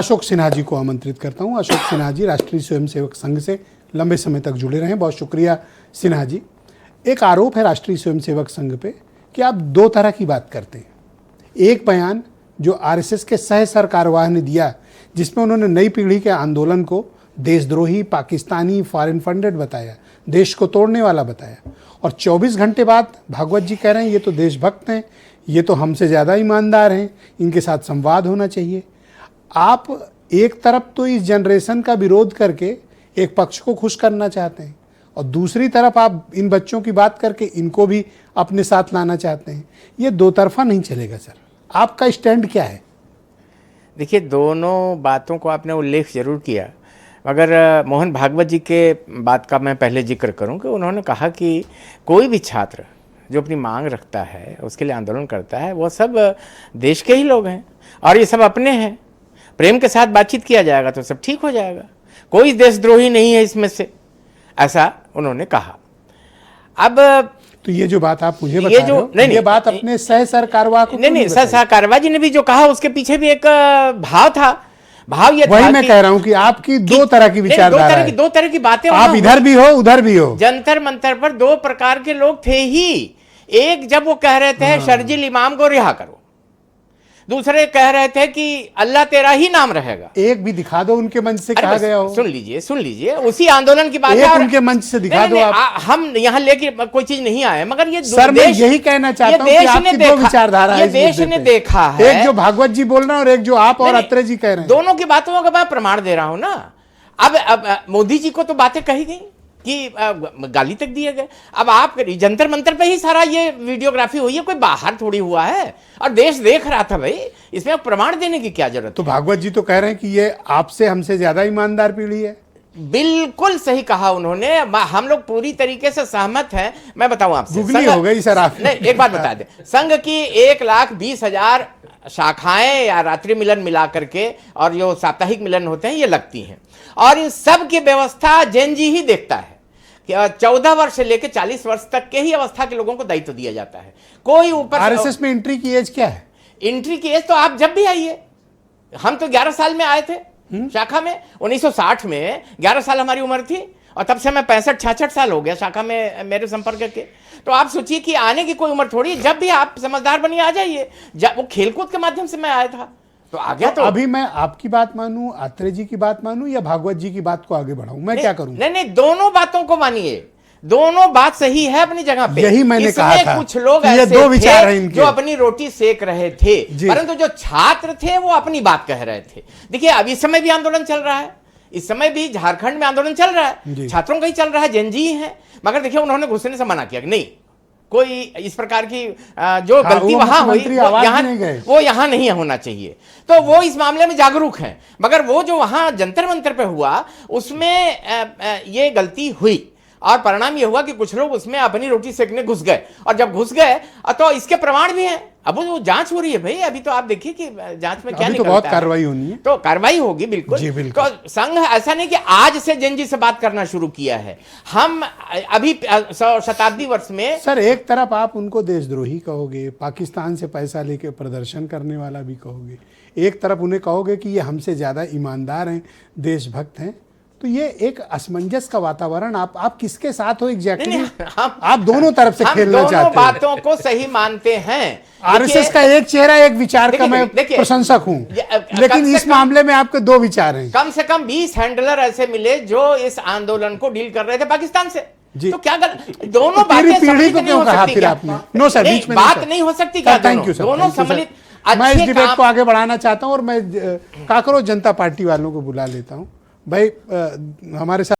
अशोक सिन्हा जी को आमंत्रित करता हूं। अशोक सिन्हा जी राष्ट्रीय स्वयंसेवक संघ से लंबे समय तक जुड़े रहे। बहुत शुक्रिया सिन्हा जी। एक आरोप है राष्ट्रीय स्वयंसेवक संघ पे कि आप दो तरह की बात करते हैं। एक बयान जो आरएसएस के सह सरकारवाह ने दिया, जिसमें उन्होंने नई पीढ़ी के आंदोलन को देशद्रोही, पाकिस्तानी, फॉरेन फंडेड बताया, देश को तोड़ने वाला बताया, और 24 घंटे बाद भागवत जी कह रहे हैं ये तो देशभक्त हैं, ये तो हमसे ज़्यादा ईमानदार हैं, इनके साथ संवाद होना चाहिए। आप एक तरफ तो इस जनरेशन का विरोध करके एक पक्ष को खुश करना चाहते हैं और दूसरी तरफ आप इन बच्चों की बात करके इनको भी अपने साथ लाना चाहते हैं। ये दो तरफा नहीं चलेगा सर। आपका स्टैंड क्या है? देखिए, दोनों बातों को आपने उल्लेख जरूर किया, मगर मोहन भागवत जी के बात का मैं पहले जिक्र करूं कि उन्होंने कहा कि कोई भी छात्र जो अपनी मांग रखता है, उसके लिए आंदोलन करता है, वो सब देश के ही लोग हैं और ये सब अपने हैं। प्रेम के साथ बातचीत किया जाएगा तो सब ठीक हो जाएगा, कोई देशद्रोही नहीं है इसमें से, ऐसा उन्होंने कहा। अब तो ये जो बात आप मुझे बता रहे हो, ये बात अपने सह सरकारवाह को नहीं, सह सरकारवाह जी ने भी जो कहा उसके पीछे भी एक भाव था। भाव ये वही मैं कह रहा हूं कि आपकी दो तरह की विचारधारा है, दो तरह की बातें, आप इधर भी हो उधर भी हो। जंतर मंतर पर दो प्रकार के लोग थे ही। एक जब वो कह रहे थे शर्जील इमाम को रिहा करो, दूसरे कह रहे थे कि अल्लाह तेरा ही नाम रहेगा। एक भी दिखा दो उनके मंच से कहा गया हो। सुन लीजिए, उसी आंदोलन की बात है। उनके मंच से दिखा दो आप। हम यहाँ लेके कोई चीज नहीं आए, मगर ये सर मैं यही कहना चाहता हूँ कि आपकी दो विचारधारा है। देश ने देखा है, एक जो भागवत जी बोल रहे हैं और एक जो आप और अत्रे जी कह रहे हैं। दोनों की बातों का मैं प्रमाण दे रहा हूं ना। अब मोदी जी को तो बातें कही गई कि गाली तक दिए गए। अब आप जंतर मंतर पे ही सारा ये वीडियोग्राफी हुई है, कोई बाहर थोड़ी हुआ है, और देश देख रहा था भाई, इसमें प्रमाण देने की क्या जरूरत तो भागवत जी तो कह रहे हैं कि ये आपसे हमसे ज्यादा ईमानदार पीढ़ी है। बिल्कुल सही कहा उन्होंने, हम लोग पूरी तरीके से सहमत हैं। मैं बताऊं आपसे, गुगली हो गई सर आप। नहीं, एक बात बता दे, संघ की 1,20,000 शाखाएं या रात्रि मिलन मिला करके और जो साप्ताहिक मिलन होते हैं ये लगती हैं, और इन सब की व्यवस्था जेन जी ही देखता है कि 14 वर्ष से लेकर 40 वर्ष तक के ही अवस्था के लोगों को दायित्व दिया जाता है। कोई ऊपर आरएसएस में एंट्री की एज क्या है? एंट्री की एज तो आप जब भी आइए, हम तो 11 साल में आए थे शाखा में। 1960 में 11 साल हमारी उम्र थी और तब से मैं 65-66 साल हो गया शाखा में मेरे संपर्क के। तो आप सोचिए कि आने की कोई उम्र थोड़ी, जब भी आप समझदार बनिए आ जाइए। जब वो खेलकूद के माध्यम से मैं आया था तो आ गया। तो अभी मैं आपकी बात मानूं, अत्रे जी की बात मानूं या भागवत जी की बात को आगे बढ़ाऊं? मैं क्या करूं? नहीं, दोनों बातों को मानिए, दोनों बात सही है अपनी जगह पे। यही मैंने कहा था, कुछ लोग ये ऐसे दो विचार हैं थे इनके, जो अपनी रोटी सेक रहे थे, परंतु जो छात्र थे वो अपनी बात कह रहे थे। देखिए, अब इस समय भी आंदोलन चल रहा है, इस समय भी झारखंड में आंदोलन चल रहा है, छात्रों का ही चल रहा है, जेनजी है। मगर देखिए, उन्होंने घुसने से मना किया कि नहीं, कोई इस प्रकार की जो गलती वहां हुई वो यहां नहीं होना चाहिए। तो वो इस मामले में जागरूक हैं, मगर वो जो वहां जंतर मंतर पे हुआ उसमें ये गलती हुई और परिणाम ये हुआ कि कुछ लोग उसमें अपनी रोटी सेकने घुस गए, और जब घुस गए तो इसके प्रमाण भी हैं। अब वो जांच हो रही है भाई, अभी तो आप देखिए कि जांच में क्या निकलता है। बहुत कार्रवाई होनी है, तो कार्रवाई होगी बिल्कुल। तो संघ ऐसा नहीं कि आज से जेनजी से बात करना शुरू किया है, हम अभी शताब्दी वर्ष में। सर एक तरफ आप उनको देशद्रोही कहोगे, पाकिस्तान से पैसा लेके प्रदर्शन करने वाला भी कहोगे, एक तरफ उन्हें कहोगे कि ये हमसे ज्यादा ईमानदार हैं, देशभक्त हैं, तो ये एक असमंजस का वातावरण आप किसके साथ हो एग्जैक्टली? आप दोनों तरफ से खेलना चाहते हैं। दोनों बातों को सही मानते हैं। आरएसएस का एक चेहरा, एक विचार का मैं प्रशंसक हूं, लेकिन इस मामले में आपके दो विचार हैं। कम से कम 20 हैंडलर ऐसे मिले जो इस आंदोलन को डील कर रहे थे पाकिस्तान से। तो क्या दोनों बातें पीढ़ी को क्यों कहा फिर आपने? नो सर, बीच में बात नहीं हो सकती क्या? थैंक यू सर, दोनों सम्मिलित। मैं इस डिबेट को आगे बढ़ाना चाहता हूं और मैं काकरोच जनता पार्टी वालों को बुला लेता हूं। भाई हमारे साथ